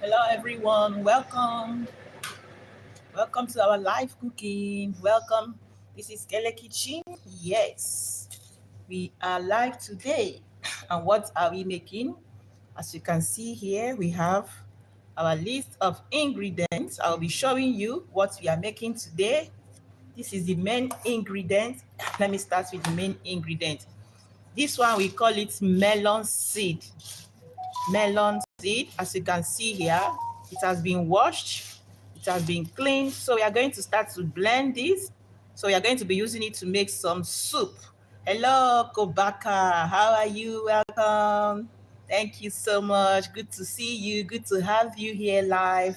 Hello everyone, welcome to our live cooking. Welcome. This is Kele Kitchen. Yes, we are live today. And what are we making? As you can see here, we have our list of ingredients. I'll be showing you what we are making today. This is the main ingredient. Let me start with the main ingredient. This one we call it melon seed. Melon seed, as you can see here, it has been washed, it has been cleaned. So we are going to start to blend this. So we are going to be using it to make some soup. Hello, Kobaka, how are you? Welcome. Thank you so much. Good to see you. Good to have you here live.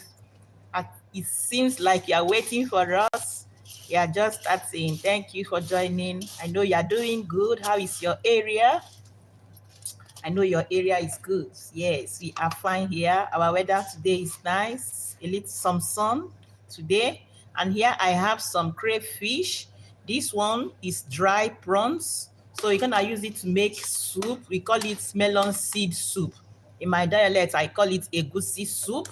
It seems like you're waiting for us. You are just starting. Thank you for joining. I know you're doing good. How is your area? I know your area is good. Yes, we are fine here. Our weather today is nice. A little some sun today. And here I have some crayfish. This one is dry prawns. So you're gonna use it to make soup. We call it melon seed soup. In my dialect, I call it egusi soup.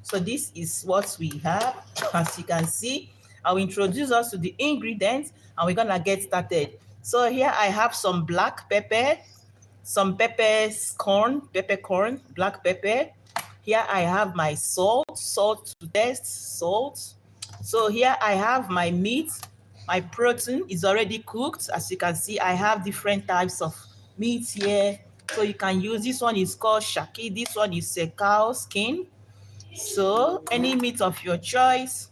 So this is what we have. As you can see, I'll introduce us to the ingredients and we're gonna get started. So here I have some black pepper, some peppercorn, black pepper. Here I have my salt to taste, salt. So here I have my meat. My protein is already cooked. As you can see, I have different types of meat here. So you can use, this one is called shaki. This one is a cow skin. So any meat of your choice,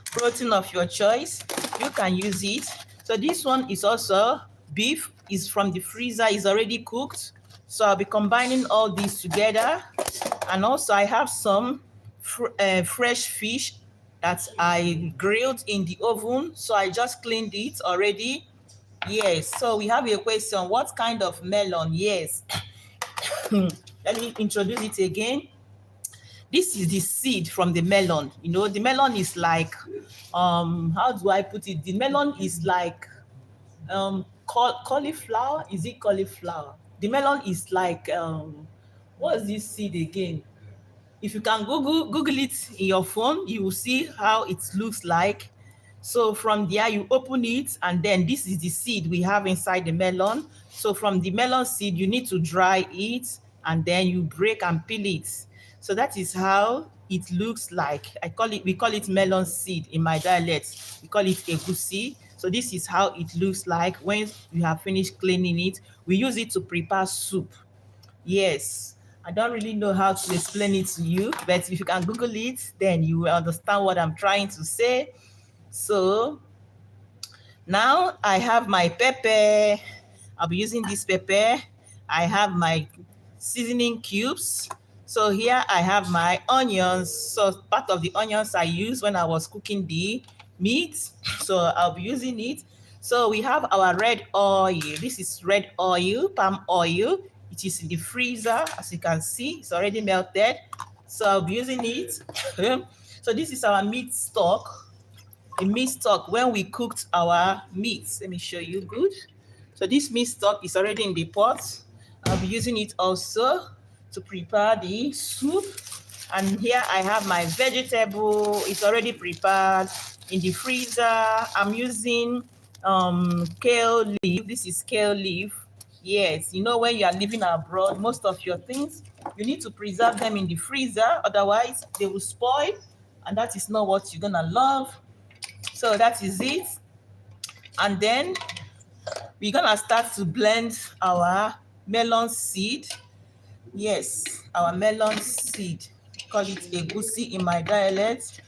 protein of your choice, you can use it. So this one is also beef, is from the freezer, is already cooked. So I'll be combining all these together. And also I have some fresh fish that I grilled in the oven. So I just cleaned it already. Yes, so we have a question, what kind of melon? Yes. Let me introduce it again. This is the seed from the melon. You know, the melon is like, how do I put it? The melon is like cauliflower. Is it cauliflower? The melon is like, what is this seed again? If you can Google it in your phone, you will see how it looks like. So from there, you open it, and then this is the seed we have inside the melon. So from the melon seed, you need to dry it, and then you break and peel it. So that is how it looks like. We call it melon seed in my dialect. We call it egusi. So this is how it looks like when you have finished cleaning it. We use it to prepare soup. Yes. I don't really know how to explain it to you, but if you can Google it, then you will understand what I'm trying to say. So now I have my pepper. I'll be using this pepper. I have my seasoning cubes. So here I have my onions. So part of the onions I used when I was cooking the meat. So I'll be using it. So we have our red oil. This is red oil, palm oil. It is in the freezer. As you can see, it's already melted. So I'll be using it. So this is our meat stock. The meat stock when we cooked our meat. Let me show you good. So this meat stock is already in the pot. I'll be using it also to prepare the soup. And here I have my vegetable. It's already prepared in the freezer. I'm using kale leaf. This is kale leaf. Yes, you know, when you are living abroad, most of your things, you need to preserve them in the freezer. Otherwise, they will spoil. And that is not what you're going to love. So that is it. And then we're going to start to blend our melon seed. Yes, our melon seed. Call it egusi in my dialect.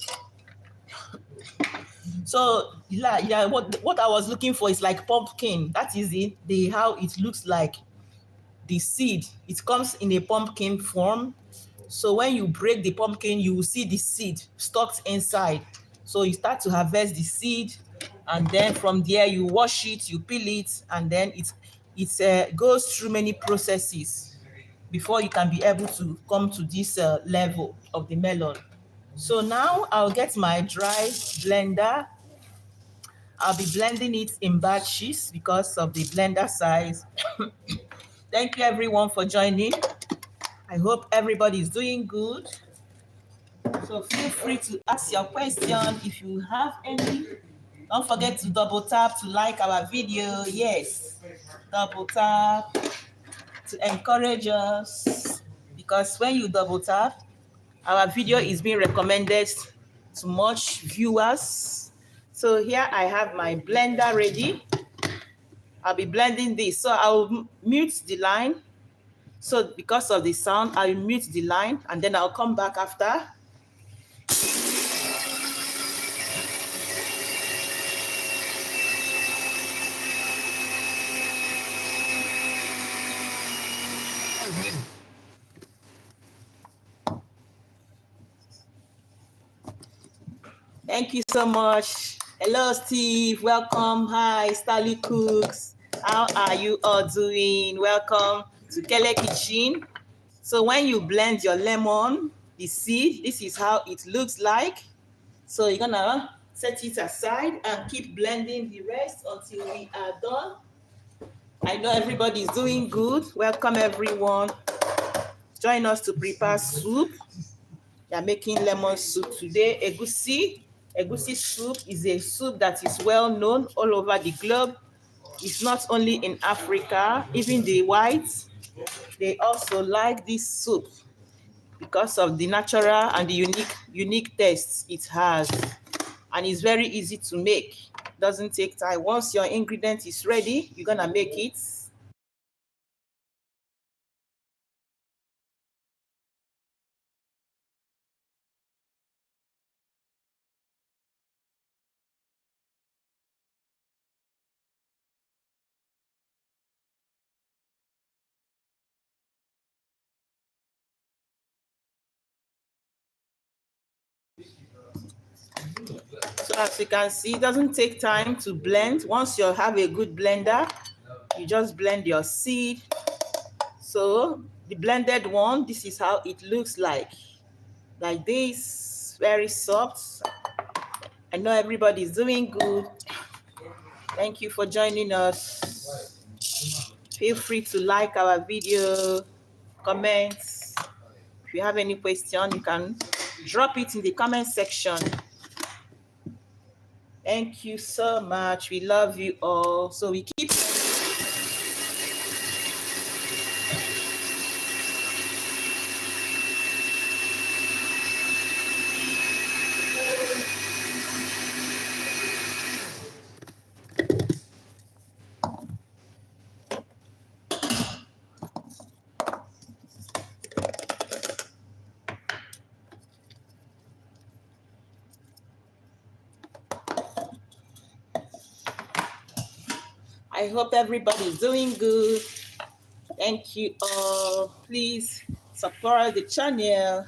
So yeah, what I was looking for is like pumpkin. That is it. How it looks like. The seed, it comes in a pumpkin form. So when you break the pumpkin, you will see the seed stuck inside. So you start to harvest the seed, and then from there you wash it, you peel it, and then it goes through many processes before you can be able to come to this level of the melon. So now I'll get my dry blender. I'll be blending it in batches because of the blender size. Thank you everyone for joining. I hope everybody is doing good. So feel free to ask your question if you have any. Don't forget to double tap to like our video. Yes, double tap to encourage us, because when you double tap, our video is being recommended to much viewers. So here I have my blender ready. I'll be blending this. So I'll mute the line. So because of the sound, I'll mute the line and then I'll come back after. Thank you so much. Hello, Steve. Welcome. Hi, Stanley Cooks. How are you all doing? Welcome to Kele Kitchen. So when you blend your lemon, the seed, this is how it looks like. So you're gonna set it aside and keep blending the rest until we are done. I know everybody is doing good. Welcome everyone. Join us to prepare soup. We are making lemon soup today. Egusi. Egusi soup is a soup that is well known all over the globe. It's not only in Africa, even the whites, they also like this soup because of the natural and the unique taste it has. And it's very easy to make. Doesn't take time. Once your ingredient is ready, you're gonna make it. So as you can see, it doesn't take time to blend. Once you have a good blender, you just blend your seed. So the blended one, this is how it looks like this, very soft. I know everybody's doing good. Thank you for joining us. Feel free to like our video, comment. If you have any question, you can drop it in the comment section. Thank you so much. We love you all. So we keep. I hope everybody's doing good. Thank you all. Please support the channel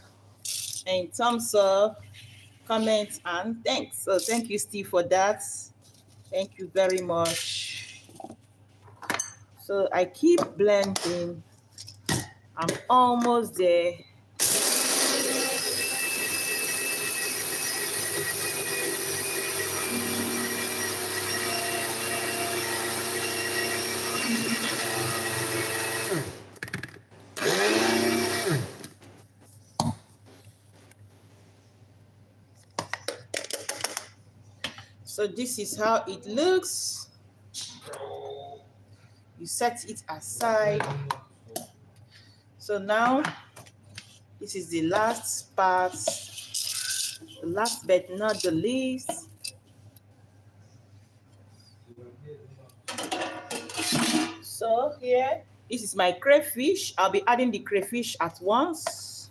and thumbs up, comment, and thanks. So thank you, Steve, for that. Thank you very much. So I keep blending. I'm almost there. So this is how it looks. You set it aside. So now, this is the last part, the last but not the least. So here, this is my crayfish. I'll be adding the crayfish at once.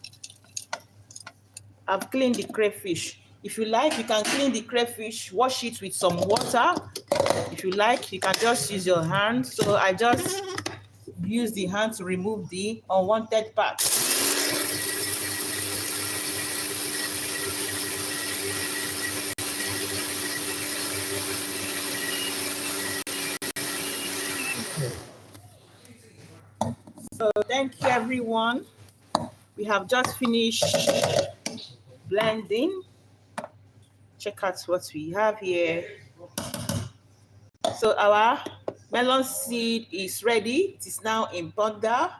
I've cleaned the crayfish. If you like, you can clean the crayfish, wash it with some water. If you like, you can just use your hand. So I just use the hand to remove the unwanted part. So thank you, everyone. We have just finished blending. Check out what we have here. So our melon seed is ready. It is now in powder.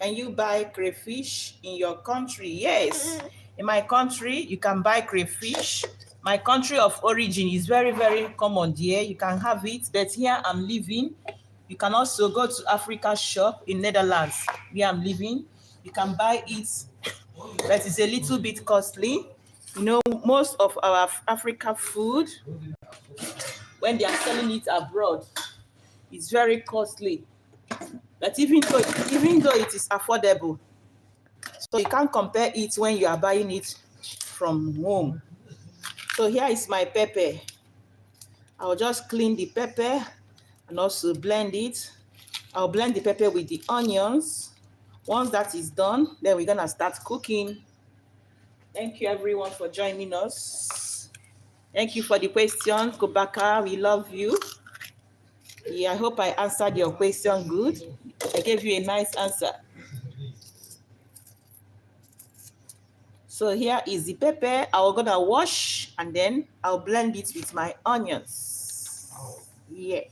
Can you buy crayfish in your country? Yes. In my country, you can buy crayfish. My country of origin is very, very common there. You can have it, but here I'm living. You can also go to Africa shop in Netherlands, where I'm living. You can buy it, but it's a little bit costly. You know, most of our Africa food, when they are selling it abroad, it's very costly. But even though it is affordable, so you can't compare it when you are buying it from home. So here is my pepper. I'll just clean the pepper and also blend it. I'll blend the pepper with the onions. Once that is done, then we're gonna start cooking. Thank you everyone for joining us. Thank you for the question, Kobaka. We love you. Yeah, I hope I answered your question good. I gave you a nice answer. So here is the pepper. I'm gonna wash and then I'll blend it with my onions. Yeah.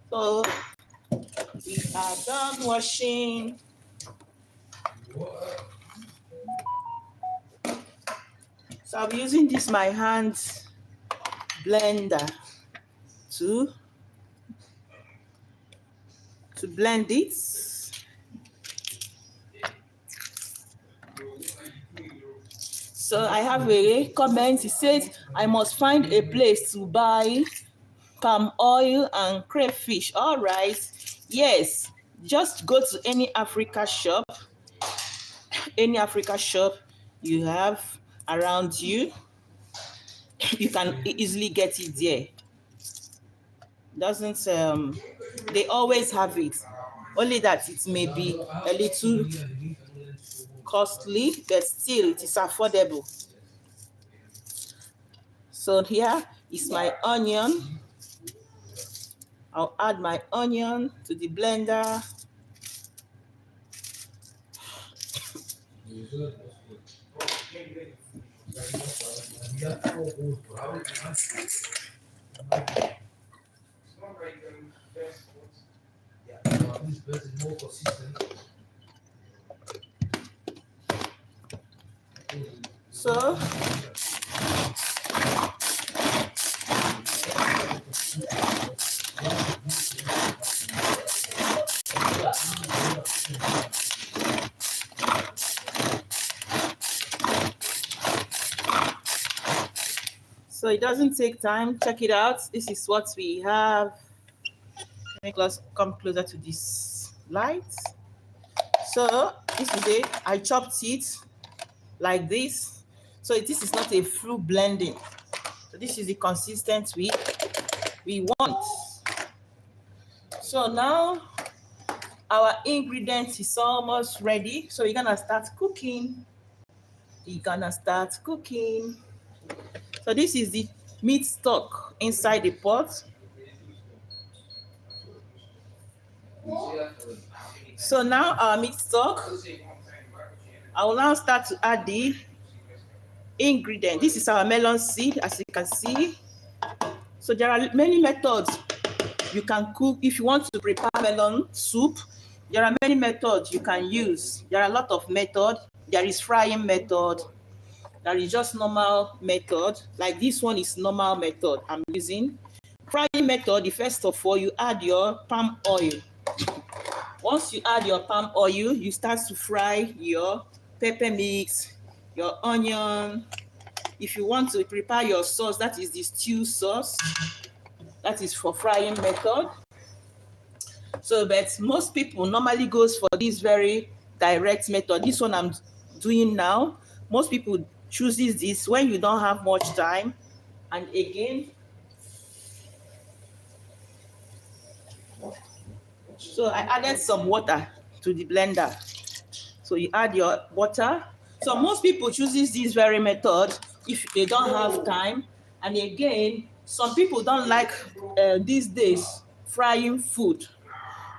So we are done washing. So I'll be using this my hand blender to blend it. So I have a comment. It says I must find a place to buy palm oil and crayfish. All right. Yes. Just go to any Africa shop you have around you. You can easily get it there. Doesn't they always have it, only that it may be a little costly, but still it is affordable. So here is my onion. I'll add my onion to the blender. So it doesn't take time. Check it out. This is what we have. Let me come closer to this light. So this is it. I chopped it like this. So this is not a full blending. So this is the consistency we want. So now our ingredients is almost ready. So we're gonna start cooking. So this is the meat stock inside the pot. So now our meat stock, I will now start to add the ingredient. This is our melon seed, as you can see. So there are many methods you can cook. If you want to prepare melon soup, there are many methods you can use. There are a lot of methods. There is frying method. There is just normal method. Like this one is normal method I'm using. Frying method, the first of all, you add your palm oil. Once you add your palm oil, you start to fry your pepper mix, your onion. If you want to prepare your sauce, that is the stew sauce. That is for frying method. So, but most people normally goes for this very direct method. This one I'm doing now. Most people chooses this when you don't have much time. And again, so I added some water to the blender. So you add your water. So most people chooses this very method if they don't have time. And again, some people don't like these days frying food.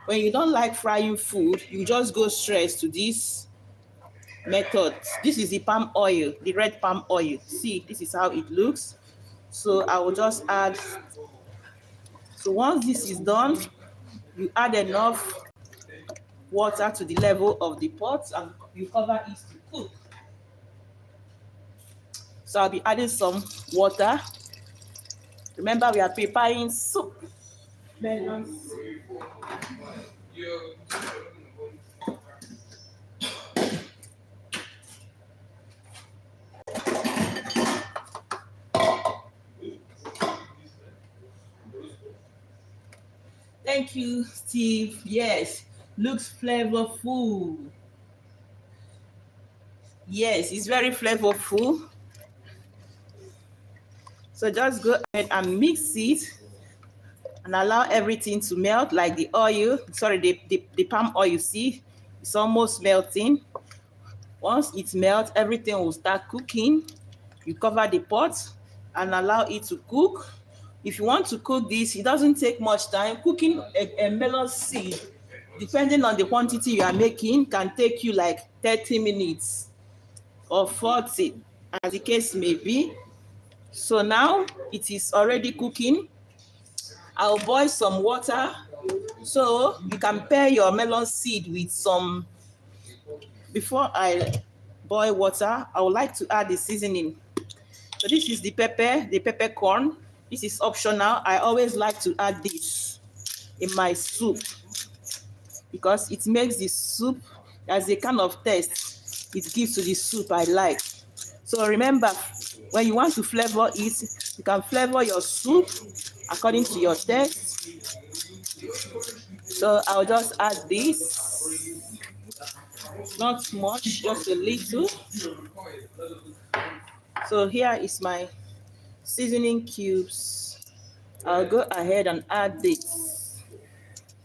When you don't like frying food, you just go straight to this method. This is the palm oil, the red palm oil. See, this is how it looks. So I will just add. So once this is done, you add enough water to the level of the pot and you cover it to cook. So I'll be adding some water. Remember, we are preparing soup. Thank you, Steve. Yes, looks flavorful. Yes, it's very flavorful. So just go ahead and mix it and allow everything to melt, like the oil. Sorry, the palm oil, you see, it's almost melting. Once it melts, everything will start cooking. You cover the pot and allow it to cook. If you want to cook this, it doesn't take much time. Cooking a melon seed, depending on the quantity you are making, can take you like 30 minutes or 40, as the case may be. So now it is already cooking. I'll boil some water. So you can pair your melon seed with some. Before I boil water, I would like to add the seasoning. So this is the peppercorn. This is optional. I always like to add this in my soup because it makes the soup as a kind of taste it gives to the soup I like. So remember, when you want to flavor it, you can flavor your soup according to your taste. So I'll just add this. Not much, just a little. So here is my seasoning cubes. I'll go ahead and add this.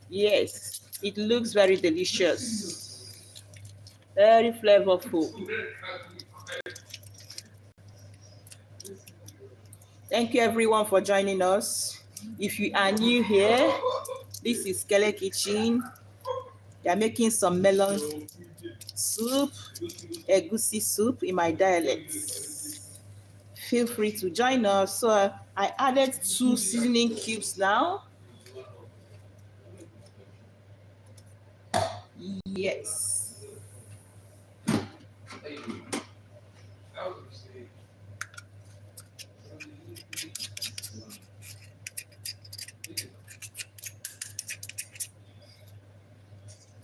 Yes, it looks very delicious. Very flavorful. Thank you everyone for joining us. If you are new here, this is Kele Kitchen. They are making some melon soup, egusi soup in my dialect. Feel free to join us. So I added 2 seasoning cubes now. Yes.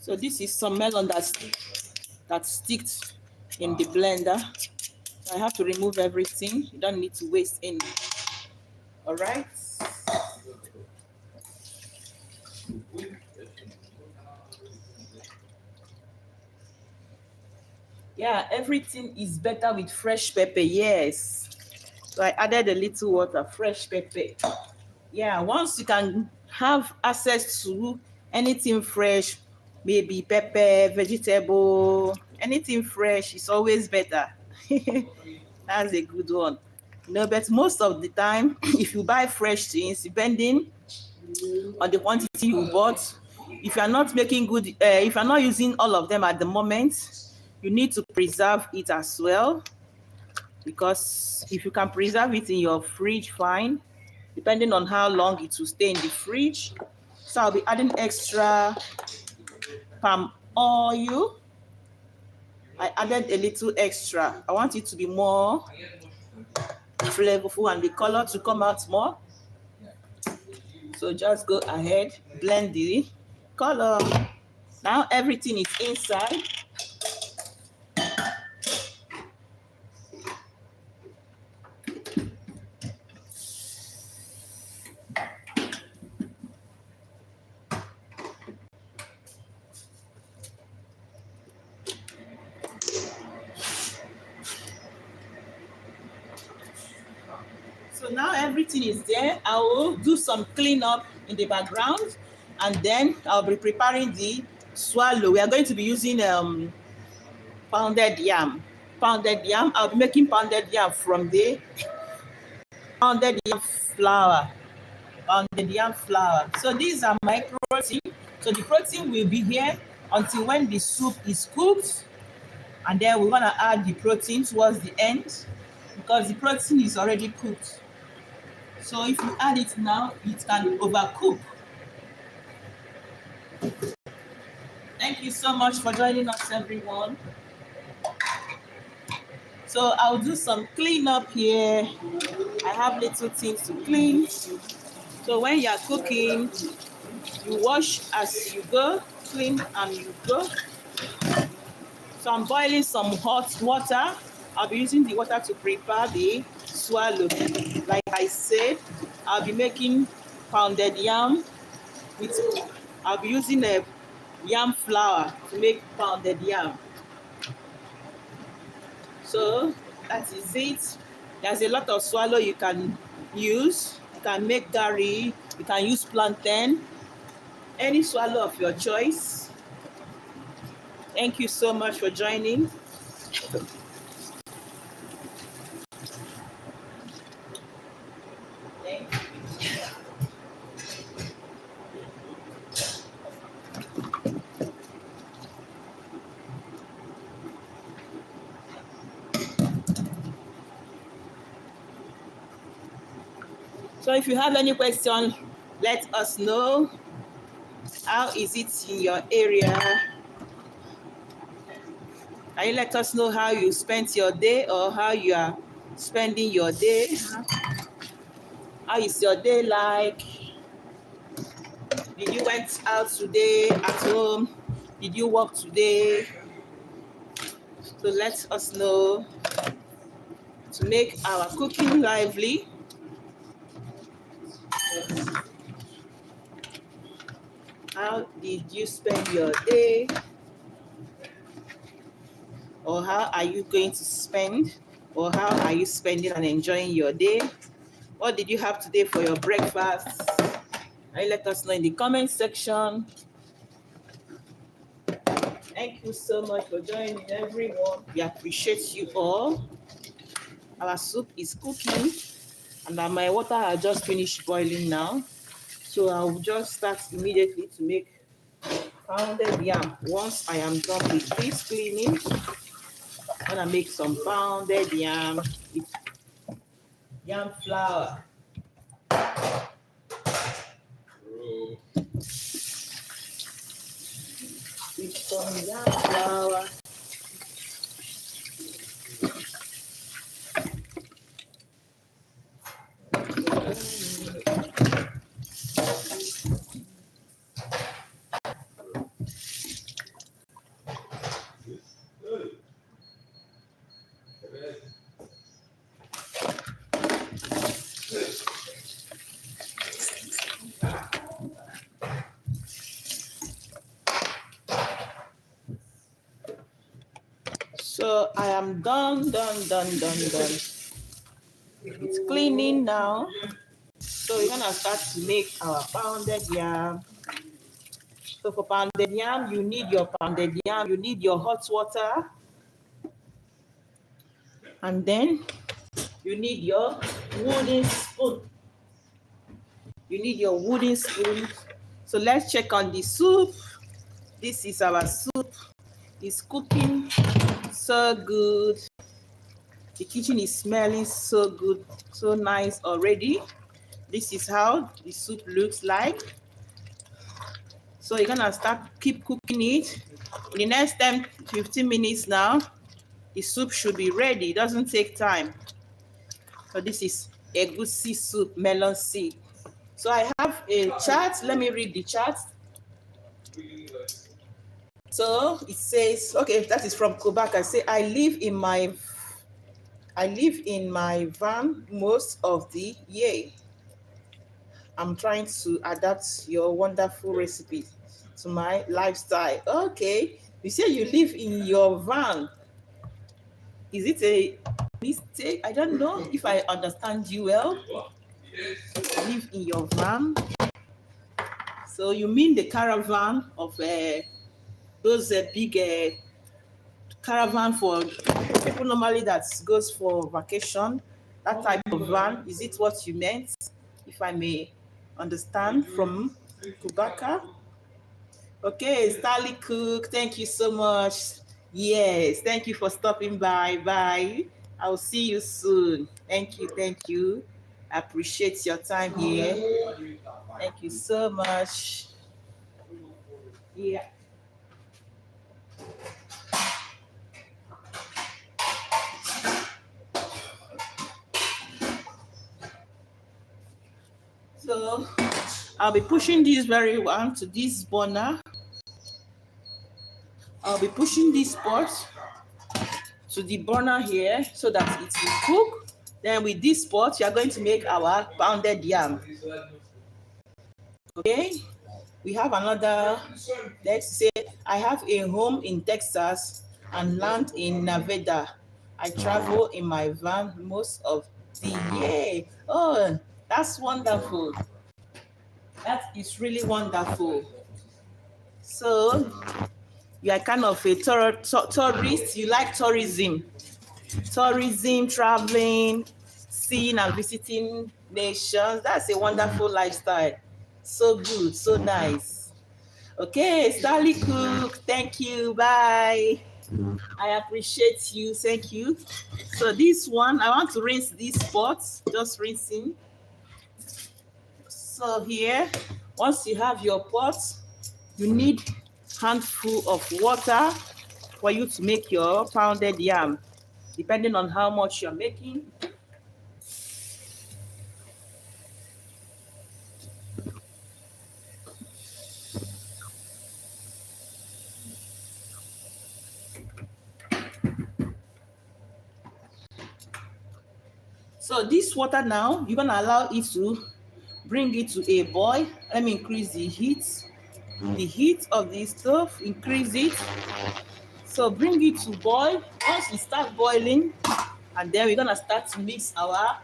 So this is some melon that sticks in the blender. So I have to remove everything. You don't need to waste any. All right. Yeah, everything is better with fresh pepper. Yes. So I added a little water, fresh pepper. Yeah, once you can have access to anything fresh, maybe pepper, vegetable, anything fresh is always better. That's a good one. But most of the time, if you buy fresh things, depending on the quantity you bought, if you are not making good, if you are not using all of them at the moment, you need to preserve it as well. Because if you can preserve it in your fridge, fine. Depending on how long it will stay in the fridge. So I'll be adding extra palm oil. I added a little extra. I want it to be more flavorful and the color to come out more. So just go ahead, blend the color. Now everything is inside. So now everything is there. I will do some cleanup in the background and then I'll be preparing the swallow. We are going to be using pounded yam. I'll be making pounded yam from the pounded yam flour. So these are my protein. So the protein will be here until when the soup is cooked. And then we want to add the protein towards the end because the protein is already cooked. So if you add it now, it can overcook. Thank you so much for joining us, everyone. So I'll do some cleanup here. I have little things to clean. So when you're cooking, you wash as you go, clean and you go. So I'm boiling some hot water. I'll be using the water to prepare the swallow. Like I said, I'll be making pounded yam with, I'll be using a yam flour to make pounded yam. So that is it. There's a lot of swallow you can use. You can make curry, you can use plantain, any swallow of your choice. Thank you so much for joining. So if you have any question, let us know. How is it in your area? Can you let us know how you spent your day or how you are spending your day? How is your day like? Did you went out today at home? Did you work today? So let us know to make our cooking lively. How did you spend your day? Or how are you going to spend? Or how are you spending and enjoying your day? What did you have today for your breakfast? And let us know in the comment section. Thank you so much for joining, everyone. We appreciate you all. Our soup is cooking and my water has just finished boiling now. So I'll just start immediately to make pounded yam. Once I am done with this cleaning, I'm gonna make some pounded yam with yam flour. With some yam flour. So I am done. It's cleaning now. So we're gonna start to make our pounded yam. So for pounded yam, you need your pounded yam, you need your hot water, and then you need your wooden spoon. You need your wooden spoon. So let's check on the soup. This is our soup. It's cooking so good. The kitchen is smelling so good, so nice already. This is how the soup looks like. So you're gonna keep cooking it. In the next 10-15 minutes now, the soup should be ready. It doesn't take time. So this is egusi soup, melon seed. So I have a chart. Let me read the chart. So it says, okay, that is from Quebec. I say I live in my van most of the year. I'm trying to adapt your wonderful recipe to my lifestyle. Okay, you say you live in your van. Is it a mistake? I don't know if I understand you well. You live in your van. So you mean the caravan of those big caravan for people normally that goes for vacation, that type of van? Is it what you meant? If I may understand from Kubaka. Okay, Starly Cook, thank you so much. Yes, thank you for stopping by. Bye. I'll see you soon. Thank you. Thank you. I appreciate your time here. Thank you so much. Yeah. So I'll be pushing this very one to this burner. I'll be pushing this pot to the burner here so that it will cook. Then with this pot, you are going to make our pounded yam. Okay, we have another. Let's say I have a home in Texas and land in Nevada. I travel in my van most of the year. Oh, that's wonderful. That is really wonderful. So you are kind of a tourist. You like tourism, traveling, seeing and visiting nations. That's a wonderful lifestyle. So good, so nice. Okay, Stanley Cook, thank you. Bye. I appreciate you. Thank you. So this one, I want to rinse this pot. Just rinsing. So here, once you have your pot, you need handful of water for you to make your pounded yam, depending on how much you're making. So this water now, you're gonna allow it to bring it to a boil. Let me increase the heat of the stove, increase it. So bring it to boil. Once it starts boiling, and then we're gonna start to mix our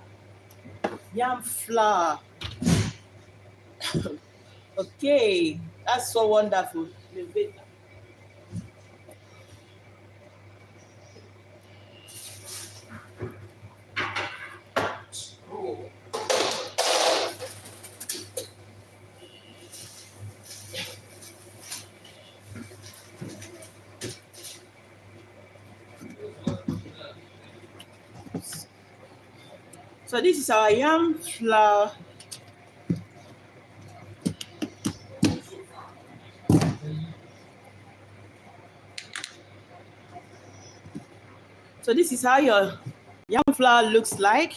yam flour. Okay, that's so wonderful. So this is our yam flour. So this is how your yam flour looks like.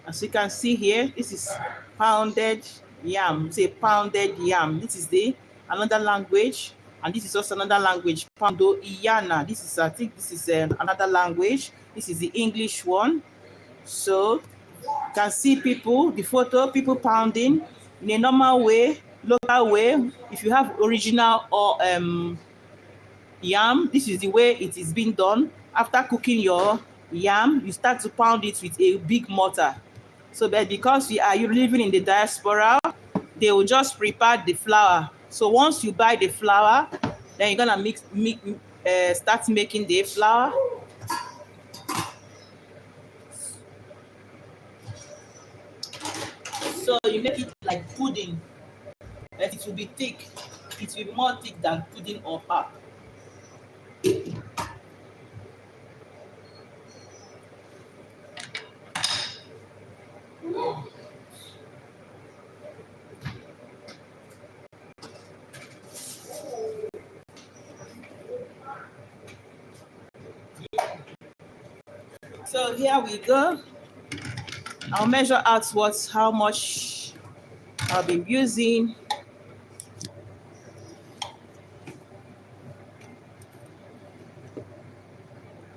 As you can see here, this is pounded yam. It's a pounded yam. This is the another language, and this is also another language. Pando Iyana. This is, I think, this is another language. This is the English one. So you can see people, the photo, people pounding in a normal way, local way. If you have original or yam, this is the way it is being done. After cooking your yam, you start to pound it with a big mortar. So but because you living in the diaspora, they will just prepare the flour. So once you buy the flour, then you're gonna start making the flour. So you make it like pudding, but it will be thick. It will be more thick than pudding or pap. So here we go. I'll measure out how much I'll be using.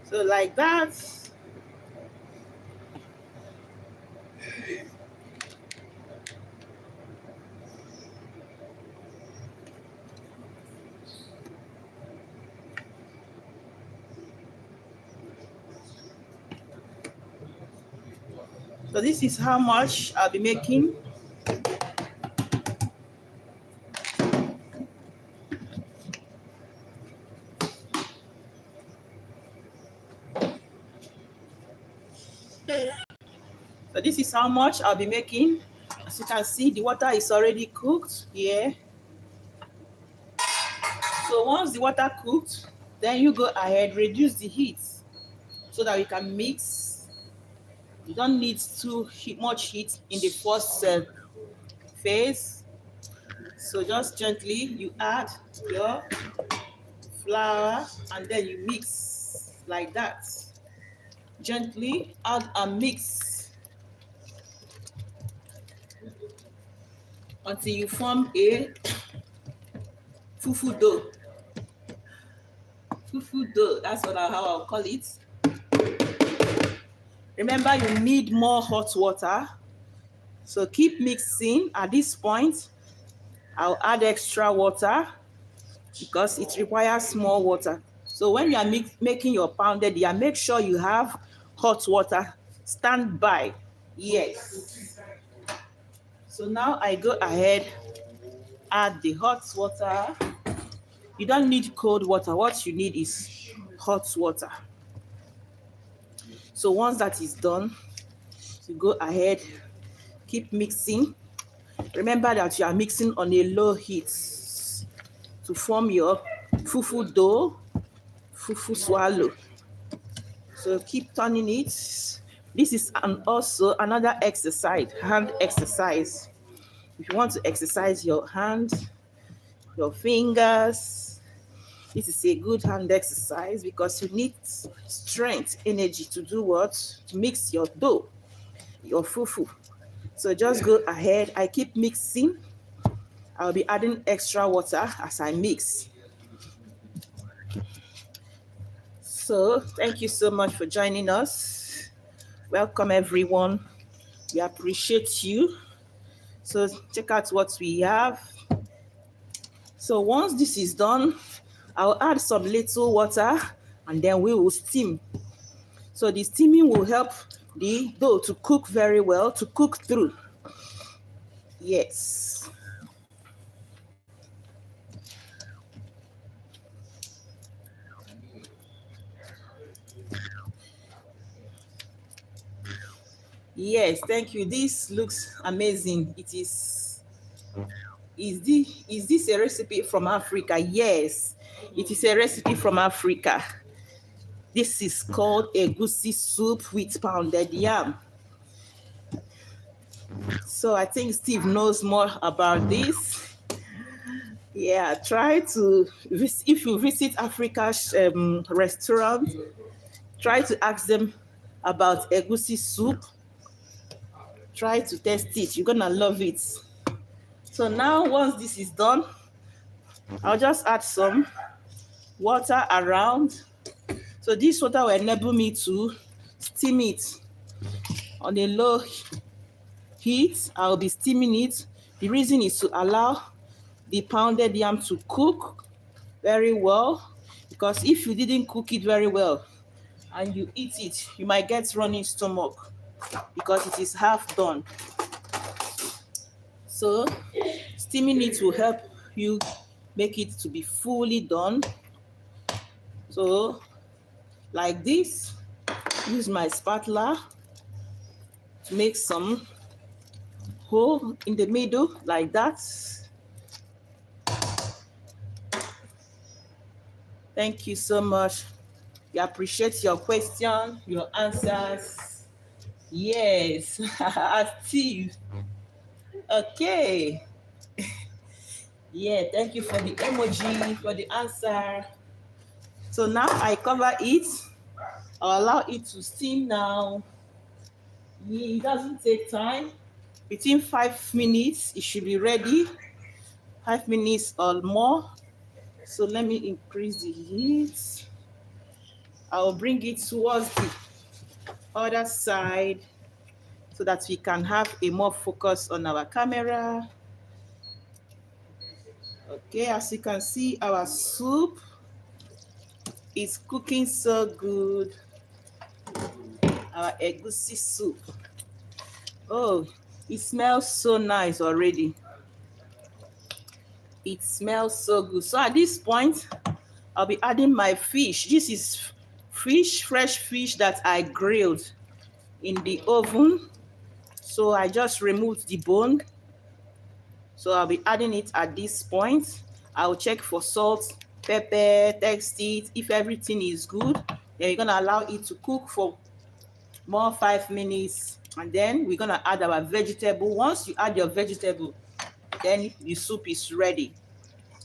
So like that. So this is how much I'll be making. So this is how much I'll be making. As you can see, the water is already cooked here. So once the water cooked, then you go ahead, reduce the heat so that you can mix. You don't need too much heat in the first phase. So just gently you add your flour and then you mix like that. Gently add and mix until you form a fufu dough. Fufu dough, that's how I'll call it. Remember, you need more hot water. So keep mixing. At this point, I'll add extra water because it requires more water. So when you are making your pounded yam, make sure you have hot water. Stand by. Yes. So now I go ahead, add the hot water. You don't need cold water. What you need is hot water. So once that is done, you go ahead, keep mixing. Remember that you are mixing on a low heat to form your fufu dough, fufu swallow. So keep turning it. This is also another exercise, hand exercise. If you want to exercise your hand, your fingers, this is a good hand exercise because you need strength, energy to do what? To mix your dough, your fufu. So just go ahead. I keep mixing. I'll be adding extra water as I mix. So thank you so much for joining us. Welcome everyone. We appreciate you. So check out what we have. So once this is done, I'll add some little water and then we will steam. So the steaming will help the dough to cook very well, to cook through. Yes. Yes, thank you. This looks amazing. It is. Is this a recipe from Africa? Yes, it is a recipe from Africa. This is called egusi soup with pounded yam. So I think Steve knows more about this. Yeah, try to, if you visit Africa's restaurant, try to ask them about egusi soup. Try to test it. You're gonna love it. So now once this is done, I'll just add some water around. So this water will enable me to steam it on a low heat. I'll be steaming it. The reason is to allow the pounded yam to cook very well, because if you didn't cook it very well and you eat it, you might get running stomach because it is half done. So steaming it will help you make it to be fully done. So like this, use my spatula to make some hole in the middle like that. Thank you so much. We appreciate your question, your answers. Yes, Steve. Okay. Yeah, thank you for the emoji, for the answer. So now I cover it. I'll allow it to steam now. It doesn't take time. Within 5 minutes, it should be ready. 5 minutes or more. So let me increase the heat. I'll bring it towards the other side so that we can have a more focus on our camera. Okay, as you can see, our soup is cooking so good. Our egusi soup. Oh, it smells so nice already. It smells so good. So at this point, I'll be adding my fish. This is fish, fresh fish that I grilled in the oven. So I just removed the bone. So I'll be adding it at this point. I'll check for salt pepper, taste it. If everything is good, then you're gonna allow it to cook for more 5 minutes, and then we're gonna add our vegetable. Once you add your vegetable, then the soup is ready,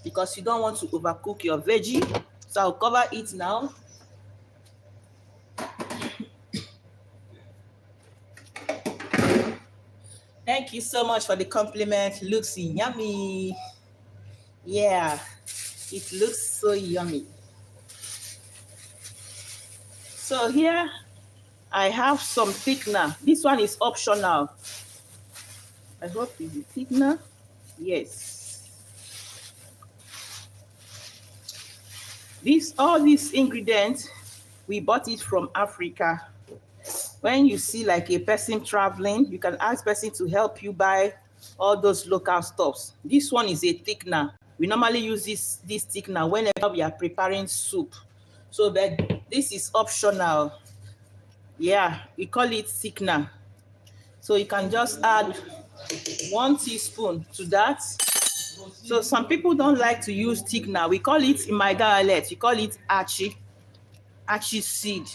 because you don't want to overcook your veggie. So I'll cover it now. Thank you so much for the compliment. Looks yummy. Yeah, it looks so yummy. So here I have some thickener. This one is optional. I hope it's the thickener. Yes. All these ingredients, we bought it from Africa. When you see like a person traveling, you can ask person to help you buy all those local stuffs. This one is a thickener. We normally use this thickener whenever we are preparing soup. So but this is optional. Yeah, we call it thickener. So you can just add 1 teaspoon to that. So some people don't like to use thickener. We call it, in my dialect, we call it achi seed.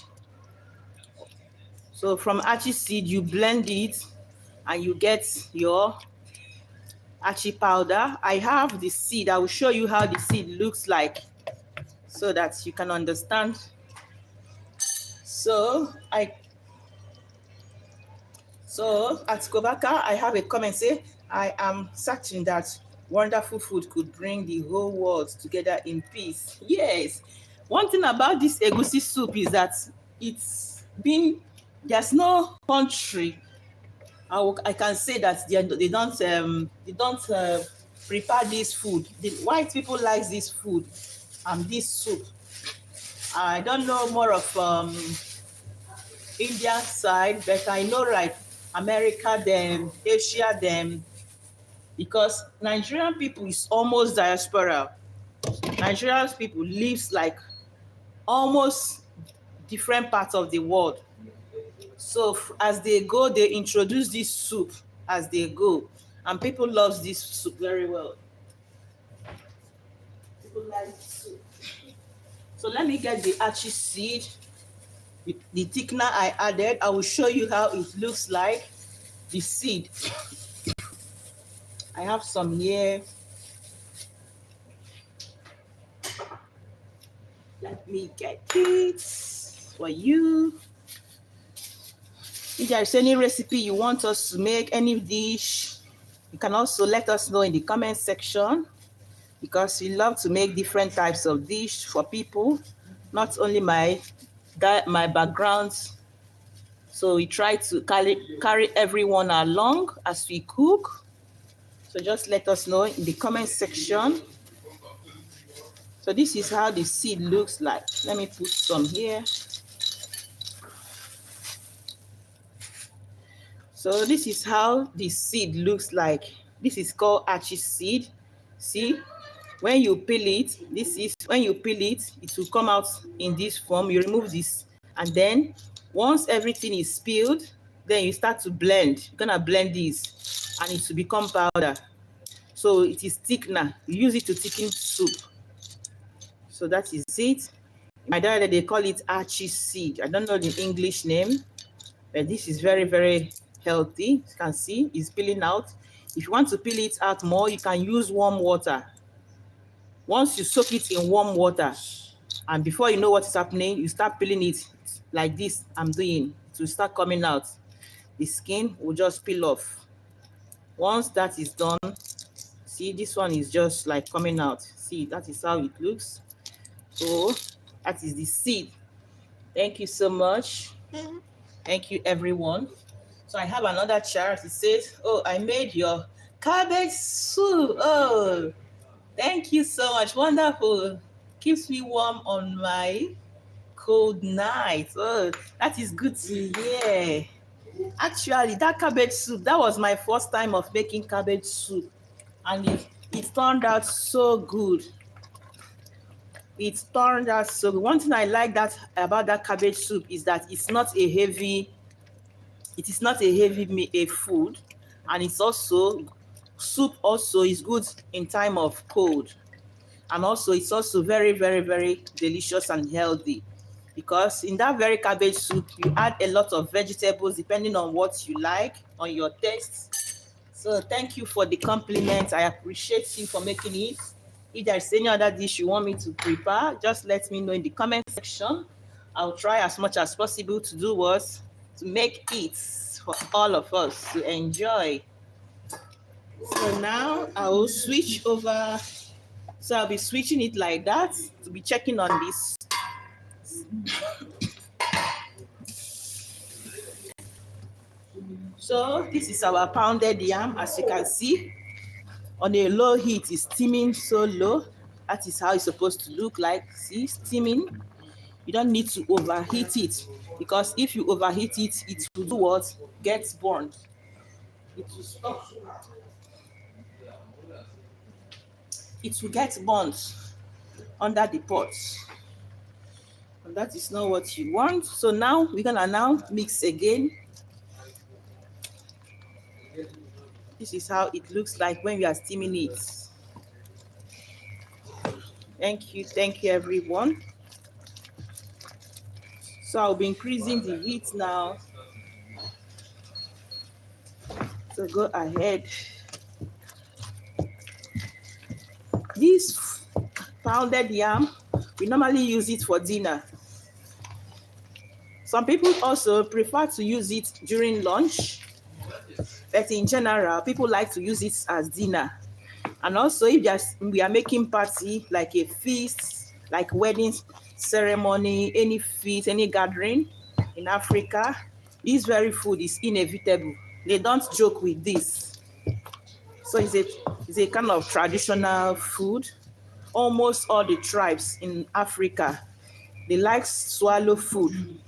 So from achi seed, you blend it and you get your achi powder. I have the seed. I will show you how the seed looks like so that you can understand. So at Kobaka, I have a comment say, I am certain that wonderful food could bring the whole world together in peace. Yes. One thing about this egusi soup is that there's no country I can say that they don't prepare this food. The white people like this food and this soup. I don't know more of Indian side, but I know like America, them, Asia, them, because Nigerian people is almost diaspora. Nigerian people lives like almost different parts of the world. So as they go, they introduce this soup as they go, and people love this soup very well. People like soup. So let me get the achi seed, the thickener I added. I will show you how it looks like. The seed. I have some here. Let me get it for you. If there is any recipe you want us to make, any dish, you can also let us know in the comment section, because we love to make different types of dish for people, not only my background. So we try to carry everyone along as we cook. So just let us know in the comment section. So this is how the seed looks like. Let me put some here. So this is how the seed looks like. This is called achi seed. See, when you peel it, it will come out in this form. You remove this, and then once everything is peeled, then you start to blend. You're gonna blend this, and it will become powder. So it is thickener. You use it to thicken soup. So that is it. In my dialect, they call it achi seed. I don't know the English name, but this is very, very healthy. You can see it's peeling out. If you want to peel it out more, you can use warm water. Once you soak it in warm water, and before you know what is happening, you start peeling it like this I'm doing. It will start coming out. The skin will just peel off. Once that is done, see, this one is just like coming out. See, that is how it looks. So that is the seed. Thank you so much. Thank you, everyone. So I have another chart. It says, oh, I made your cabbage soup. Oh, thank you so much. Wonderful. Keeps me warm on my cold night. Oh, that is good to hear. Actually, that cabbage soup, that was my first time of making cabbage soup. And it turned out so good. It turned out so good. One thing I like about that cabbage soup is that it's not a heavy food, and it's also soup also is good in time of cold. And also it's also very, very, very delicious and healthy, because in that very cabbage soup you add a lot of vegetables depending on what you like, on your taste. So thank you for the compliment. I appreciate you for making it. If there's any other dish you want me to prepare, just let me know in the comment section. I'll try as much as possible to do what, to make it for all of us to enjoy. So now I will switch over. So I'll be switching it like that to be checking on this. So this is our pounded yam. As you can see, on a low heat, it's steaming so low. That is how it's supposed to look like. See, steaming. You don't need to overheat it, because if you overheat it, it will do what? Gets burned. It will stop. It will get burnt under the pot. And that is not what you want. So now we're gonna now mix again. This is how it looks like when we are steaming it. Thank you everyone. So I'll be increasing the heat now. So go ahead. This pounded yam, we normally use it for dinner. Some people also prefer to use it during lunch, but in general, people like to use it as dinner. And also, if we are making party, like a feast, like wedding ceremony, any feast, any gathering in Africa, this very food is inevitable. They don't joke with this. So it's a kind of traditional food. Almost all the tribes in Africa, they like swallow food.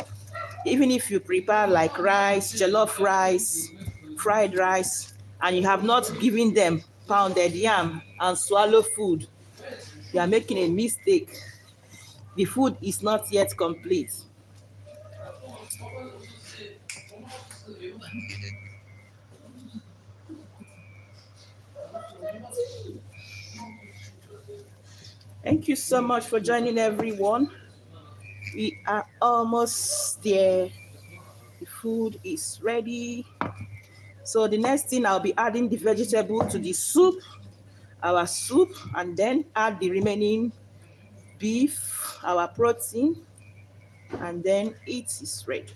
Even if you prepare like rice, jollof rice, fried rice, and you have not given them pounded yam and swallow food, you are making a mistake. The food is not yet complete. Thank you so much for joining, everyone. We are almost there. The food is ready. So the next thing, I'll be adding the vegetable to the soup, our soup, and then add the remaining beef, our protein, and then it is ready.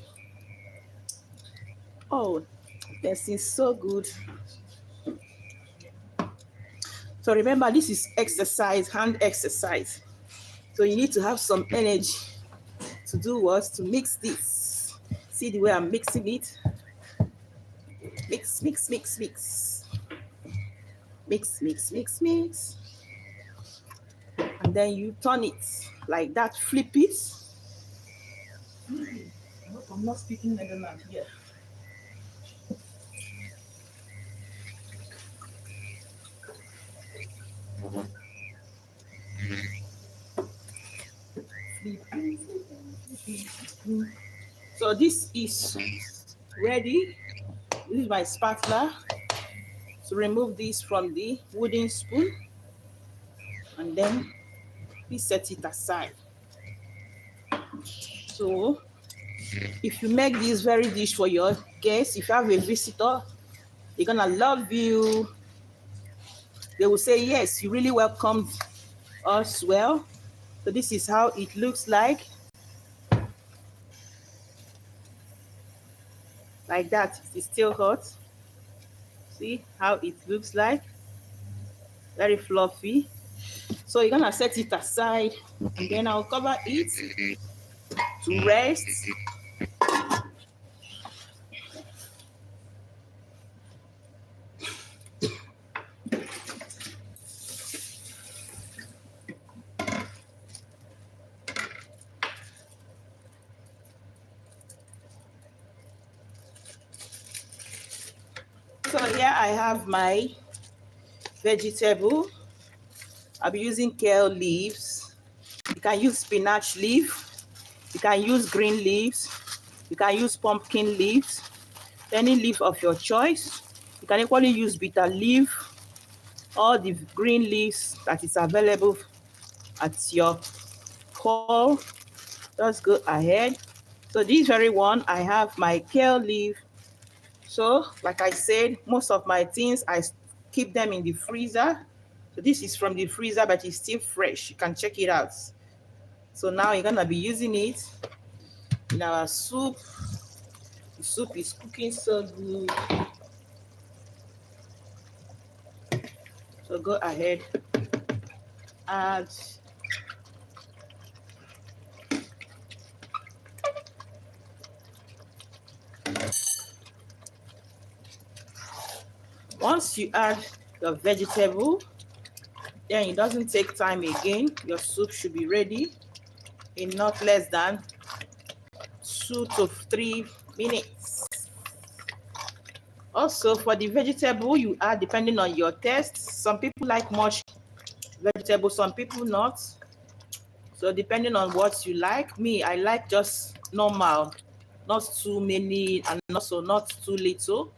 Oh, this is so good. So remember, this is exercise, hand exercise. So you need to have some energy to do what? To mix this. See the way I'm mixing it? Mix, mix, mix, mix. Mix, mix, mix, mix. And then you turn it like that, flip it. I hope I'm not speaking Netherlands here. So this is ready. This is my spatula to remove this from the wooden spoon, and then we set it aside. So if you make this very dish for your guests, if you have a visitor, they're gonna love you. They will say, yes, you really welcomed us well. So this is how it looks like. Like that, it's still hot. See how it looks like? Very fluffy. So you're gonna set it aside, and then I'll cover it to rest. So here I have my vegetable. I'll be using kale leaves. You can use spinach leaf. You can use green leaves. You can use pumpkin leaves. Any leaf of your choice. You can equally use bitter leaf, or the green leaves that is available at your call. Just go ahead. So this very one, I have my kale leaf. So like I said, most of my things, I keep them in the freezer. So this is from the freezer, but it's still fresh. You can check it out. So now you're gonna be using it in our soup. The soup is cooking so good. So go ahead, add once you add the vegetable, then it doesn't take time again. Your soup should be ready in not less than 2 to 3 minutes. Also, for the vegetable you add depending on your taste. Some people like much vegetable, some people not. So depending on what you like, me, I like just normal, not too many and also not too little.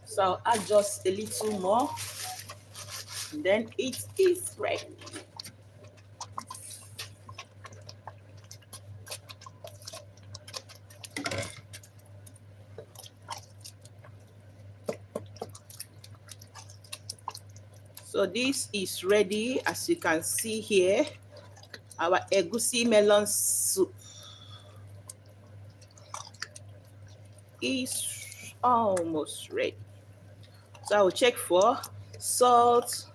So I'll add just a little more, and then it is ready. So this is ready, as you can see here, our egusi melon soup is almost ready. So I will check for salt,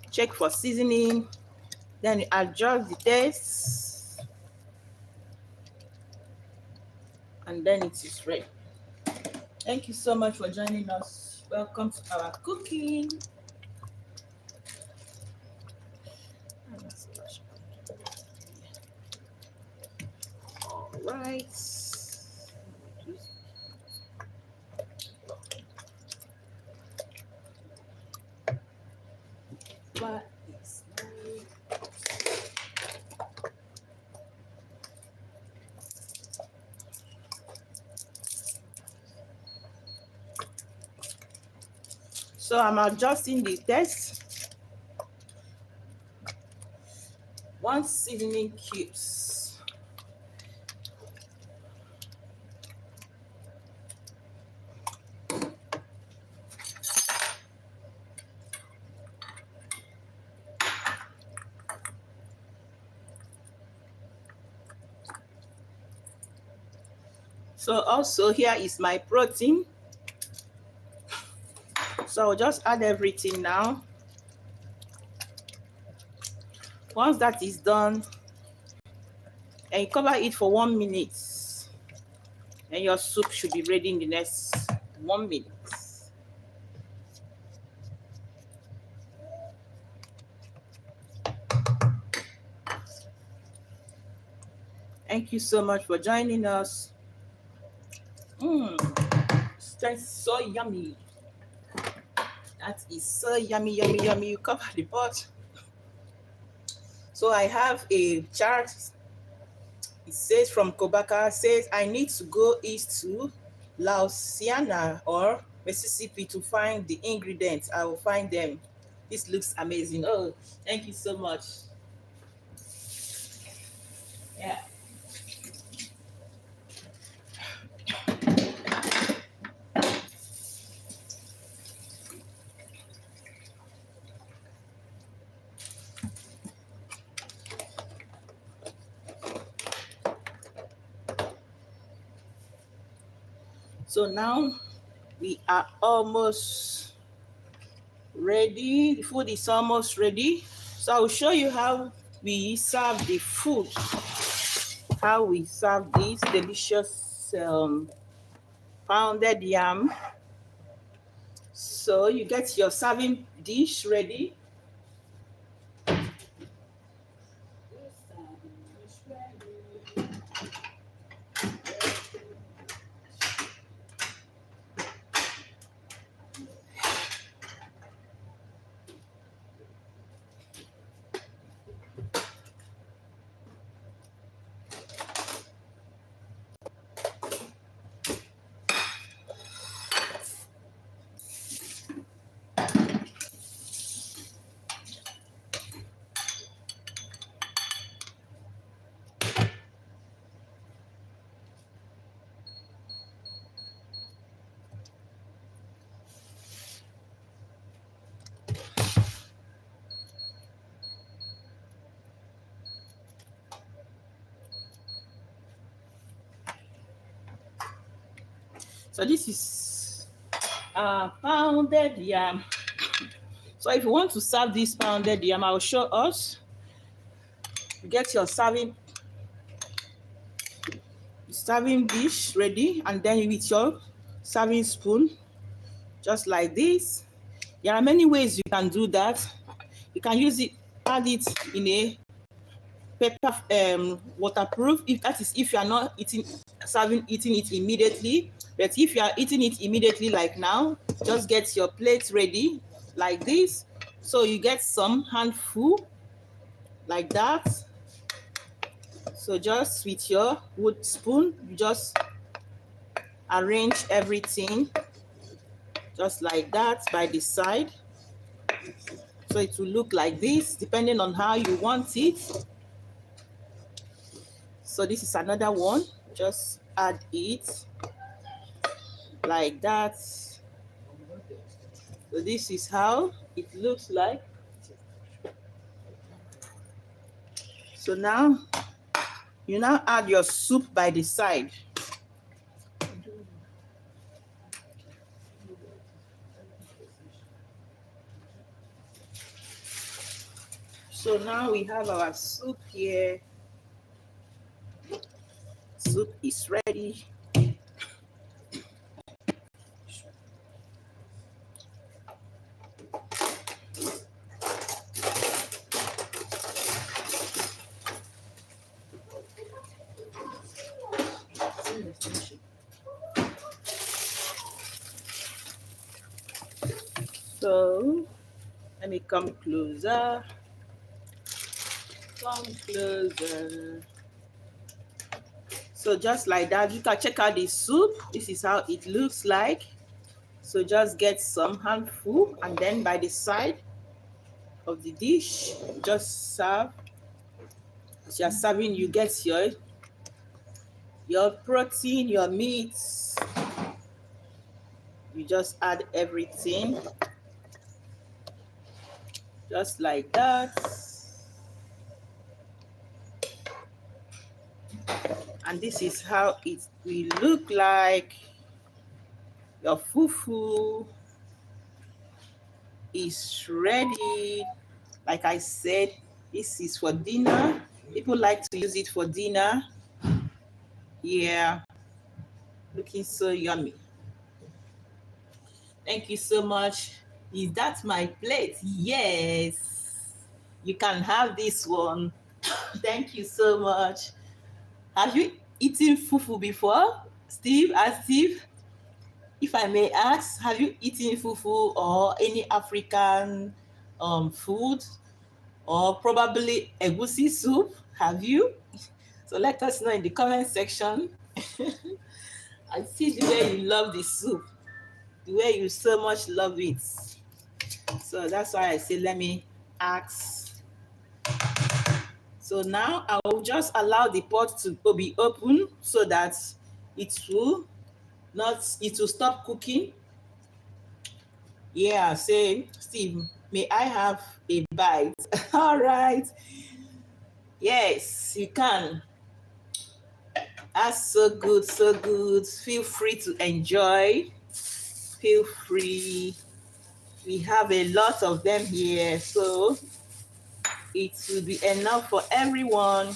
check for seasoning, then adjust the taste, and then it is ready. Thank you so much for joining us. Welcome to our cooking. All right. What is so I'm adjusting the taste. 1 seasoning cubes. So also here is my protein. So I'll just add everything now. Once that is done, and you cover it for 1 minute, and your soup should be ready in the next 1 minute. Thank you so much for joining us. That's so yummy. That is so yummy, yummy, yummy. You cover the pot. So I have a chart. It says from Kobaka, says I need to go east to Louisiana or Mississippi to find the ingredients. I will find them. This looks amazing. Oh, thank you so much. Yeah. So now we are almost ready. The food is almost ready. So I will show you how we serve the food. How we serve this delicious pounded yam. So you get your serving dish ready. So this is pounded yam. So if you want to serve this pounded yam, I'll show us. You get your serving dish ready, and then with your serving spoon, just like this. There are many ways you can do that. You can use it, add it in a paper waterproof, if that is if you are not eating it immediately. But if you are eating it immediately, like now, just get your plate ready like this. So you get some handful like that. So just with your wood spoon, you just arrange everything just like that by the side. So it will look like this, depending on how you want it. So this is another one. Just add it like that. So this is how it looks like. So now, you now add your soup by the side. So now we have our soup here. Soup is ready. So let me come closer. Come closer. So just like that, you can check out the soup. This is how it looks like. So just get some handful, and then by the side of the dish, just serve. As you're serving, you get your protein, your meats. You just add everything just like that. And this is how it will look like. Your fufu is ready. Like I said, this is for dinner. People like to use it for dinner. Yeah, looking so yummy. Thank you so much. Is that my plate? Yes. You can have this one. Thank you so much. Have you eaten fufu before? Steve, if I may ask, have you eaten fufu or any African food, or probably egusi soup? Have you? So let us know in the comment section. I see the way you love the soup, the way you so much love it. So that's why I say, let me ask. So now I will just allow the pot to be open so that it will stop cooking. Yeah, say, Steve, may I have a bite? All right. Yes, you can. That's so good, so good. Feel free to enjoy. Feel free. We have a lot of them here, so it will be enough for everyone.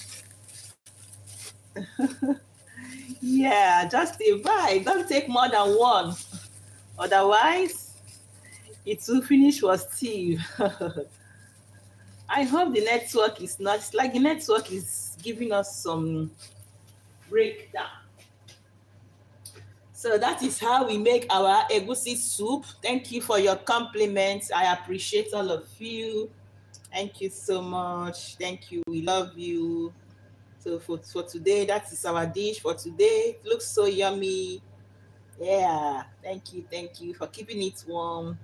Yeah, just a bite. Don't take more than one. Otherwise, it will finish for Steve. I hope the network is not, it's like the network is giving us some breakdown. So that is how we make our egusi soup. Thank you for your compliments. I appreciate all of you. Thank you so much. Thank you. We love you. So for today, that is our dish for today. It looks so yummy. Yeah. Thank you for keeping it warm.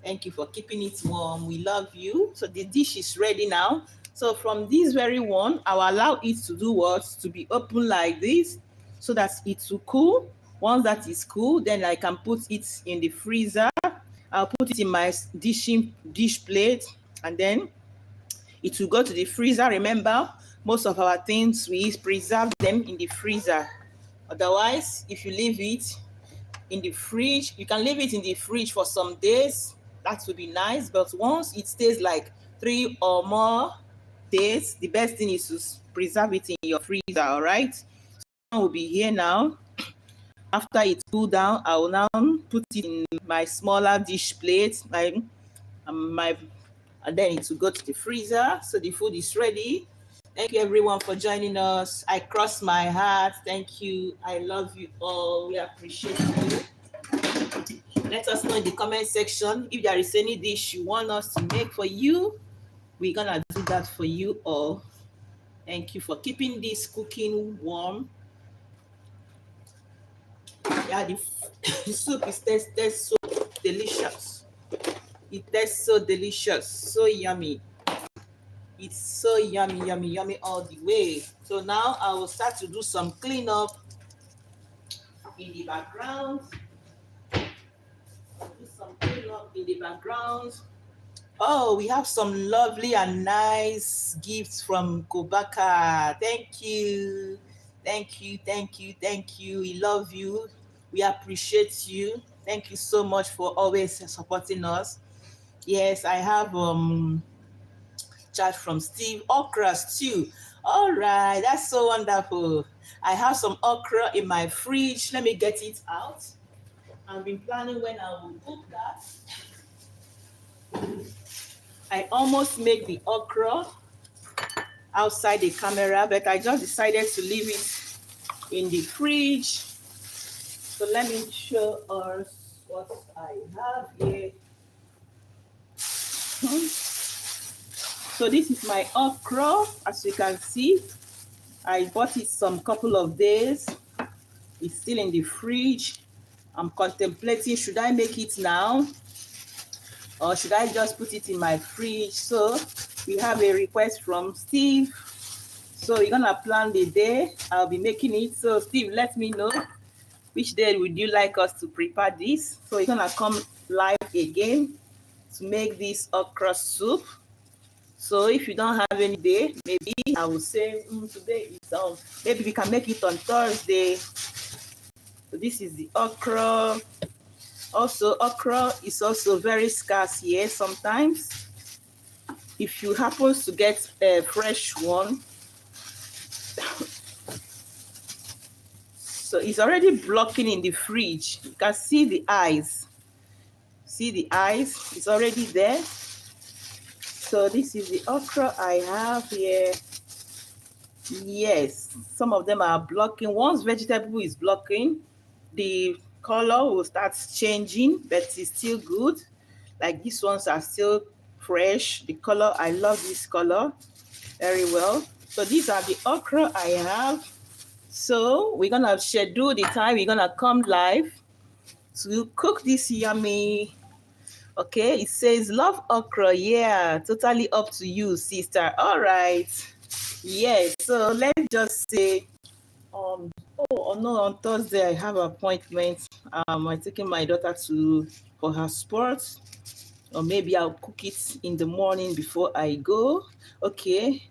Thank you for keeping it warm. We love you. So the dish is ready now. So from this very one, I will allow it to do what? To be open like this so that it will cool. Once that is cool, then I can put it in the freezer. I'll put it in my dish plate, and then it will go to the freezer. Remember, most of our things, we preserve them in the freezer. Otherwise, if you leave it, in the fridge. You can leave it in the fridge for some days. That would be nice. But once it stays like 3 or more days, the best thing is to preserve it in your freezer. All right. So will be here now. After it cool down, I will now put it in my smaller dish plate. And then it will go to the freezer. So the food is ready. Thank you everyone for joining us. I cross my heart. Thank you. I love you all. We appreciate you. Let us know in the comment section if there is any dish you want us to make for you. We're gonna do that for you all. Thank you for keeping this cooking warm. Yeah, the soup is tasted so delicious. It tastes so delicious, so yummy. It's so yummy, yummy, yummy all the way. So now I will start to do some cleanup in the background. Do some cleanup in the background. Oh, we have some lovely and nice gifts from Kobaka. Thank you. Thank you, thank you, thank you. We love you. We appreciate you. Thank you so much for always supporting us. Yes, I have chat from Steve. Okra stew. All right, that's so wonderful. I have some okra in my fridge. Let me get it out. I've been planning when I will cook that. I almost make the okra outside the camera, but I just decided to leave it in the fridge. So let me show us what I have here. So this is my okra. As you can see, I bought it some couple of days. It's still in the fridge. I'm contemplating, should I make it now or should I just put it in my fridge? So we have a request from Steve. So we're gonna plan the day I'll be making it. So Steve, let me know which day would you like us to prepare this. So we're gonna come live again to make this okra soup. So if you don't have any day, maybe I will say today is on. Maybe we can make it on Thursday. So this is the okra. Also, okra is also very scarce here sometimes. If you happen to get a fresh one, so it's already blocking in the fridge. You can see the eyes. See the eyes? It's already there. So this is the okra I have here. Yes, some of them are blocking. Once vegetable is blocking, the color will start changing, but it's still good. Like these ones are still fresh. The color, I love this color very well. So these are the okra I have. So we're gonna schedule the time we're gonna come live to cook this yummy. Okay, it says love okra. Yeah, totally up to you, sister. All right. Yes, so let's just say oh no, on Thursday I have an appointment. I'm taking my daughter for her sports, or maybe I'll cook it in the morning before I go. Okay,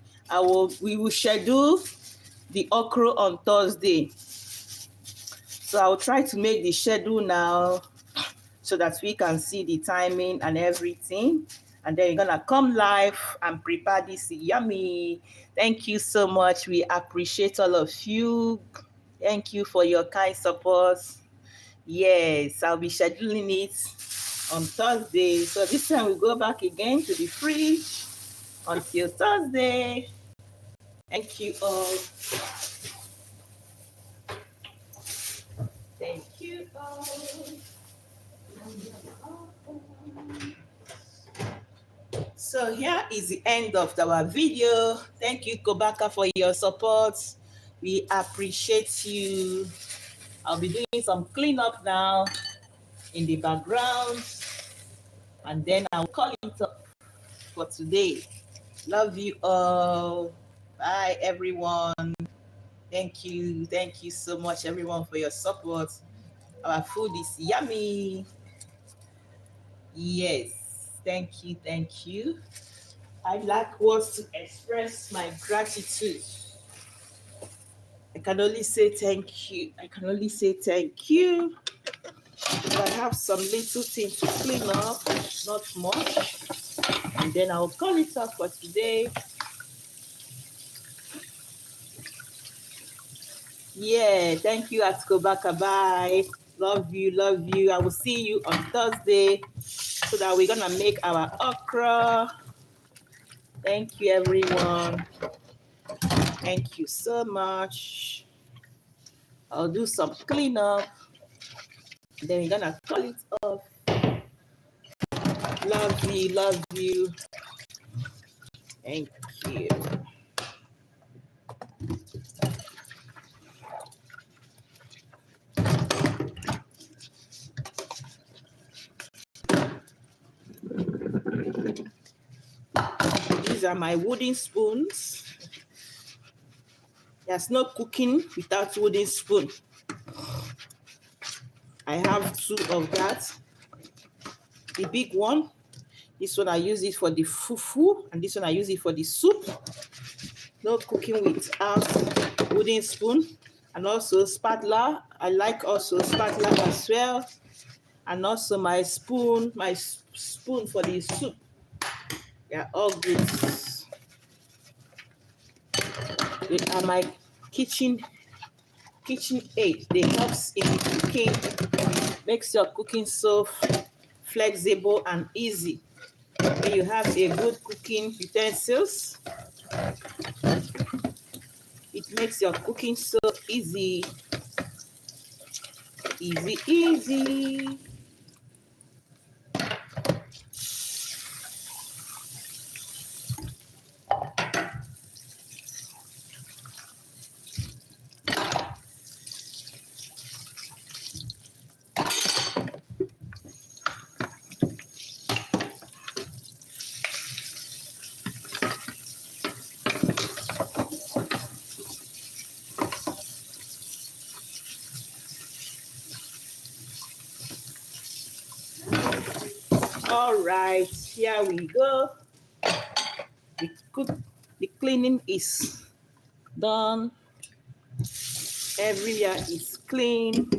we will schedule the okra on Thursday. So I'll try to make the schedule now so that we can see the timing and everything. And then you're gonna come live and prepare this yummy. Thank you so much. We appreciate all of you. Thank you for your kind support. Yes, I'll be scheduling it on Thursday. So this time we'll go back again to the fridge until Thursday. Thank you all. Thank you all. So here is the end of our video. Thank you, Kobaka, for your support. We appreciate you. I'll be doing some cleanup now in the background, and then I'll call it up for today. Love you all. Bye, everyone. Thank you. Thank you so much, everyone, for your support. Our food is yummy. Yes. Thank you. Thank you. I'd like words to express my gratitude. I can only say thank you. I can only say thank you. I have some little things to clean up, not much. And then I'll call it off for today. Yeah, thank you, Atkobaka. Bye. Love you, love you. I will see you on Thursday so that we're gonna make our okra. Thank you, everyone. Thank you so much. I'll do some cleanup. Then we're gonna call it off. Love you, love you. Thank you. These are my wooden spoons. There's no cooking without wooden spoon. I have 2 of that. The big one, this one I use it for the fufu, and this one I use it for the soup. No cooking without wooden spoon. And also spatula. I like also spatula as well. And also my spoon for the soup. They are all good. They are my kitchen aid. They help in the cooking, makes your cooking so flexible and easy. When you have a good cooking utensils, it makes your cooking so easy. Easy. All right, here we go. The cleaning is done. Everywhere is clean.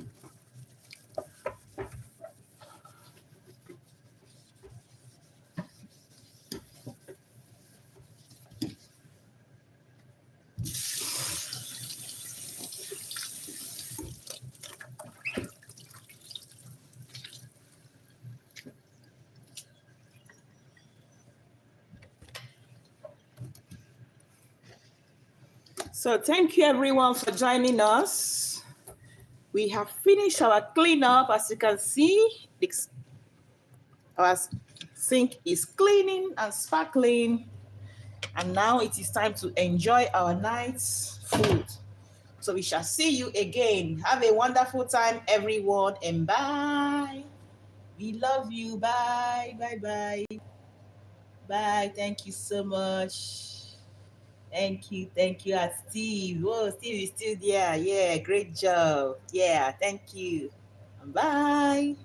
So thank you everyone for joining us. We have finished our cleanup. As you can see, our sink is cleaning and sparkling. And now it is time to enjoy our night's food. So we shall see you again. Have a wonderful time, everyone, and bye. We love you. Bye. Bye. Bye. Thank you so much. Thank you, Steve. Oh, Steve is still there. Yeah, great job. Yeah, thank you. Bye.